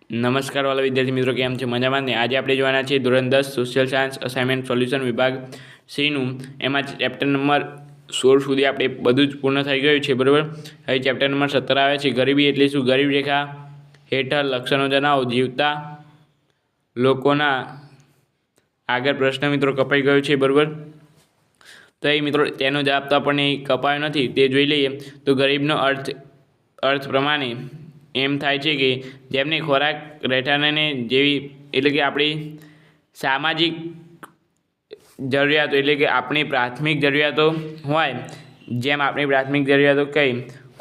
નમસ્કાર વાલા વિદ્યાર્થી મિત્રો, કેમ છે? મજામાં ને? આજે આપણે જોવાના છે ધોરણ 10 સોશિયલ સાયન્સ અસાઇનમેન્ટ સોલ્યુશન વિભાગ સીનું. એમાં ચેપ્ટર નંબર 16 સુધી આપણે બધું જ પૂર્ણ થઈ ગયું છે, બરાબર. હવે ચેપ્ટર નંબર 17 આવે છે, ગરીબી એટલે શું. ગરીબ રેખા હેઠળ લક્ષણો જણાવો. જીવતા લોકોના આગળ પ્રશ્ન મિત્રો કપાઈ ગયો છે, બરાબર. તો એ મિત્રો તેનો જવાબ તો આપણને કપાયો નથી, તે જોઈ લઈએ. તો ગરીબનો અર્થ પ્રમાણે એમ થાય છે કે જેમને ખોરાક રહેઠાણને જેવી એટલે કે આપણી સામાજિક જરૂરિયાતો એટલે કે આપણી પ્રાથમિક જરૂરિયાતો હોય, જેમ આપણી પ્રાથમિક જરૂરિયાતો કઈ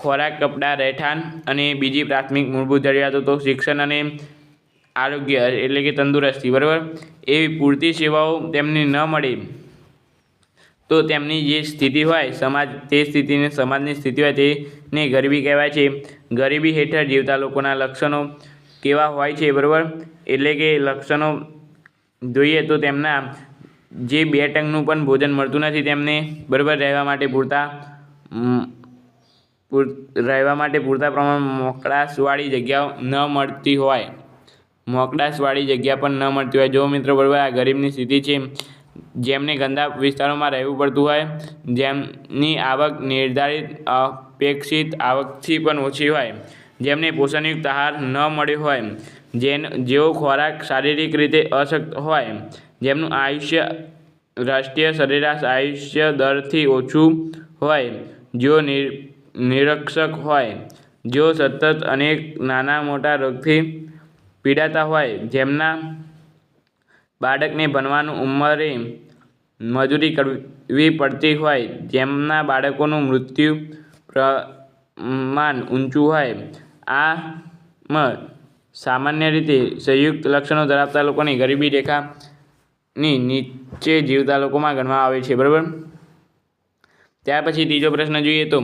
ખોરાક, કપડાં, રહેઠાણ અને બીજી પ્રાથમિક મૂળભૂત જરૂરિયાતો તો શિક્ષણ અને આરોગ્ય એટલે કે તંદુરસ્તી, બરાબર. એવી પૂરતી સેવાઓ તેમને ન મળે તો તેમની જે સ્થિતિ હોય તે સ્થિતિને સમાજની સ્થિતિ હોય તેને ગરીબી કહેવાય છે. ગરીબી હેઠળ જીવતા લોકોના લક્ષણો કેવા હોય છે, બરાબર. એટલે કે લક્ષણો જોઈએ તો તેમના જે 2 ટંકનું પણ ભોજન મળતું નથી તેમને, બરાબર. રહેવા માટે પૂરતા પ્રમાણમાં મોકળાશવાળી જગ્યાઓ ન મળતી હોય, મોકળાશવાળી જગ્યા પણ ન મળતી હોય. જો મિત્રો, બરાબર, આ ગરીબની સ્થિતિ છે. જેમને ગંદા વિસ્તારોમાં રહેવું પડતું હોય, જેમની આવક નિર્ધારિત અપેક્ષિત આવકથી પણ ઓછી હોય, જેમને પોષણયુક્ત આહાર ન મળ્યો હોય, જેઓ ખોરાક શારીરિક રીતે અશક્ત હોય, જેમનું આયુષ્ય રાષ્ટ્રીય સરેરાશ આયુષ્ય દરથી ઓછું હોય, જેઓ નિરક્ષક હોય, જેઓ સતત અનેક નાના મોટા રોગથી પીડાતા હોય, જેમના બાળકને ભણવાનું ઉંમરે મજૂરી કરવી પડતી હોય, જેમના બાળકોનું મૃત્યુ પ્રમાણ ઊંચું હોય. આમ સામાન્ય રીતે સંયુક્ત લક્ષણો ધરાવતા લોકોને ગરીબી રેખાની નીચે જીવતા લોકોમાં ગણવામાં આવે છે, બરાબર. ત્યાર પછી ત્રીજો પ્રશ્ન જોઈએ તો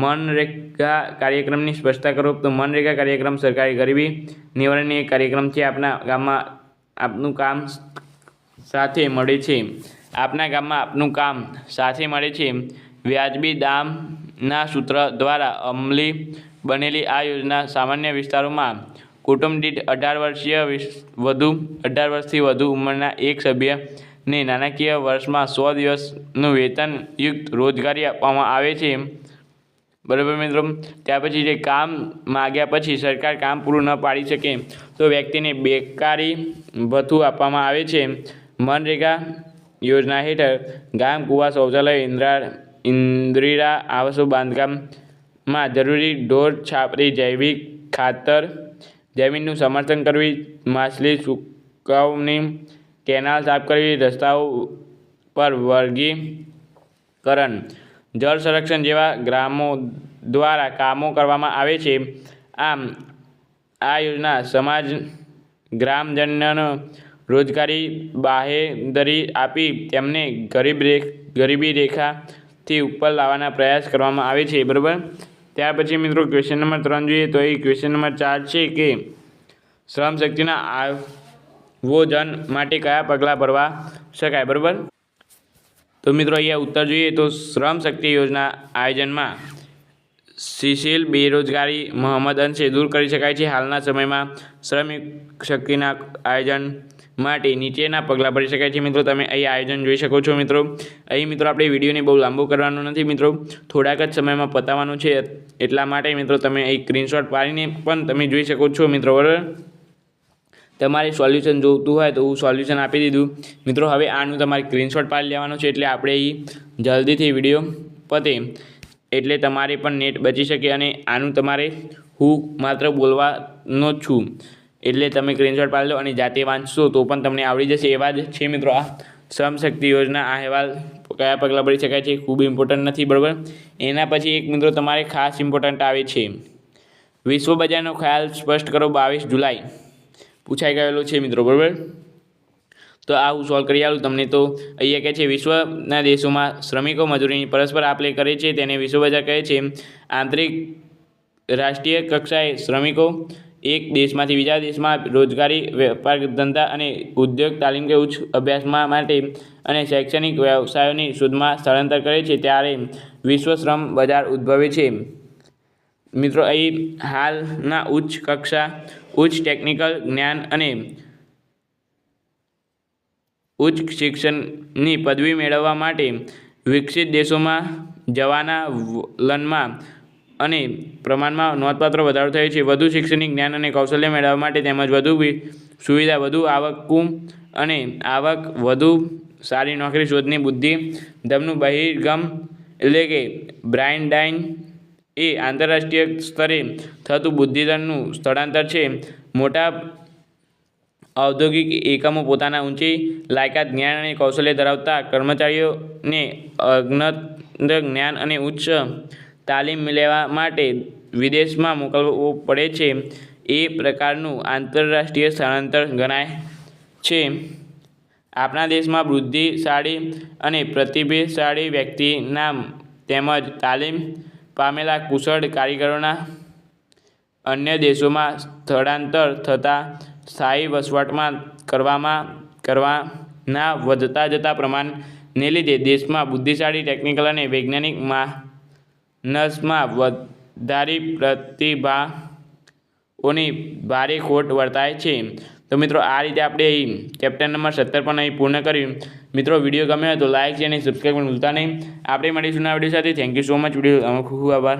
મનરેગા કાર્યક્રમની સ્પષ્ટતા કરો. તો મનરેગા કાર્યક્રમ સરકારી ગરીબી નિવારણની એક કાર્યક્રમ છે. આપના ગામમાં આપનું કામ સાથે મળે છે. આપના ગામમાં આપનું કામ સાથે મળે છે. વ્યાજબી દામના સૂત્ર દ્વારા અમલી બનેલી આ યોજના સામાન્ય વિસ્તારોમાં કુટુંબ દીઠ 18 વર્ષથી વધુ ઉંમરના એક સભ્યને નાણાકીય વર્ષમાં 100 દિવસનું વેતનયુક્ત રોજગારી આપવામાં આવે છે, બરાબર મિત્રો. ત્યાર પછી જે કામ માગ્યા પછી સરકાર કામ પૂરું ન પાડી શકે તો વ્યક્તિને બેકારી ભથ્થું આપવામાં આવે છે. મનરેગા યોજના હેઠળ ગામ, કુવા, શૌચાલય, ઇન્દિરા આવાસો બાંધકામમાં જરૂરી ઢોર છાપરી, જૈવિક ખાતર, જમીનનું સમર્થન કરવી, માછલી સુકવણી, કેનાલ સાફ કરવી, રસ્તાઓ પર વર્ગીકરણ, જળ સંરક્ષણ જેવા ગ્રામો દ્વારા કામો કરવામાં આવે છે. આમ આ યોજના ગ્રામજનોને રોજગારી બાહેંધરી આપી તેમને ગરીબી રેખાથી ઉપર લાવવાના પ્રયાસ કરવામાં આવે છે, બરાબર. ત્યાર પછી મિત્રો ક્વેશ્ચન નંબર 3 જોઈએ તો એ ક્વેશ્ચન નંબર 4 છે કે શ્રમ શક્તિના આયોજન માટે કયા પગલાં ભરવા શકાય, બરાબર. તો મિત્રો અહીંયા ઉત્તર જોઈએ તો શ્રમ શક્તિ યોજના આયોજનમાં શિશિલ બેરોજગારી મહદ અંશે દૂર કરી શકાય છે. હાલના સમયમાં શ્રમ શક્તિના આયોજન માટે નીચેના પગલાં ભરી શકાય છે. મિત્રો તમે અહીં આયોજન જોઈ શકો છો. મિત્રો અહીં મિત્રો આપણે વિડીયોને બહુ લાંબો કરવાનો નથી મિત્રો, થોડાક જ સમયમાં પતાવવાનું છે. એટલા માટે મિત્રો તમે અહીં સ્ક્રીનશોટ પાડીને પણ તમે જોઈ શકો છો મિત્રો, બરાબર. તમારે સોલ્યુશન જોઈતું હોય તો હું સોલ્યુશન આપી દીધું મિત્રો. હવે આનું તમારે સ્ક્રીનશોટ પાડી લેવાનું છે એટલે આપણે અહીં જલ્દીથી વિડીયો પતે એટલે તમારે પણ નેટ બચી શકે. અને આનું તમારે હું માત્ર બોલવાનો જ છું એટલે તમે સ્ક્રીનશોટ પાડી લો અને જાતે વાંચશો તો પણ તમને આવડી જશે. એવા જ છે મિત્રો આ શ્રમ શક્તિ યોજના. આ અહેવાલ કયા પગલાં ભરી શકાય છે ખૂબ ઇમ્પોર્ટન્ટ નથી, બરાબર. એના પછી એક મિત્રો તમારે ખાસ ઇમ્પોર્ટન્ટ આવે છે વિશ્વ બજારનો ખ્યાલ સ્પષ્ટ કરો. 22 જુલાઈ પૂછાઈ ગયેલો છે મિત્રો, બરાબર. તો આ હું સોલ્વ કરી આવું તમને. તો અહીંયા કહે છે વિશ્વના દેશોમાં શ્રમિકો મજૂરીની પરસ્પર આપ લે કરે છે તેને વિશ્વ બજાર કહે છે. આંતરિક રાષ્ટ્રીય કક્ષાએ શ્રમિકો એક દેશમાંથી બીજા દેશમાં રોજગારી, વેપાર ધંધા અને ઉદ્યોગ, તાલીમ કે ઉચ્ચ અભ્યાસમાં માટે અને શૈક્ષણિક વ્યવસાયોની શોધમાં સ્થળાંતર કરે છે ત્યારે વિશ્વ શ્રમ બજાર ઉદ્ભવે છે. મિત્રો અહીં હાલના ઉચ્ચ ટેકનિકલ જ્ઞાન અને ઉચ્ચ શિક્ષણની પદવી મેળવવા માટે વિકસિત દેશોમાં જવાના વલણમાં અને પ્રમાણમાં નોંધપાત્ર વધારો થયો છે. વધુ શૈક્ષણિક જ્ઞાન અને કૌશલ્ય મેળવવા માટે તેમજ વધુ સુવિધા, વધુ આવક, વધુ સારી નોકરી શોધની બુદ્ધિ ધમનું બહિર્ગમ એટલે કે બ્રાઇન ડાઇન એ આંતરરાષ્ટ્રીય સ્તરે થતું બુદ્ધિધનનું સ્થળાંતર છે. મોટા ઔદ્યોગિક એકમો પોતાના ઊંચી લાયકાત, જ્ઞાન અને કૌશલ્ય ધરાવતા કર્મચારીઓને અદ્યતન જ્ઞાન અને ઉચ્ચ તાલીમ લેવા માટે વિદેશમાં મોકલવું પડે છે. એ પ્રકારનું આંતરરાષ્ટ્રીય સ્થળાંતર ગણાય છે. આપણા દેશમાં બુદ્ધિશાળી અને પ્રતિભાશાળી વ્યક્તિના તેમજ તાલીમ પામેલા કુશળ કારીગરોના અન્ય દેશોમાં સ્થળાંતર થતાં સ્થાયી વસવાટમાં કરવાના વધતા જતા પ્રમાણને લીધે દેશમાં બુદ્ધિશાળી, ટેકનિકલ અને વૈજ્ઞાનિક માનસમાં વધારી પ્રતિભાઓની ભારે ખોટ વર્તાય છે. તો મિત્રો આ રીતે આપણે ચેપ્ટર નંબર 17 પણ અહીં પૂર્ણ કર્યું. મિત્રો વિડીયો ગમ્યો હોય તો લાઇક છે અને સબસ્ક્રાઈબ પણ ભૂલતા નહીં. આપણે મળીશું આ વિડીયો સાથે. Thank you so much. Video ખૂબ ખૂબ આભાર.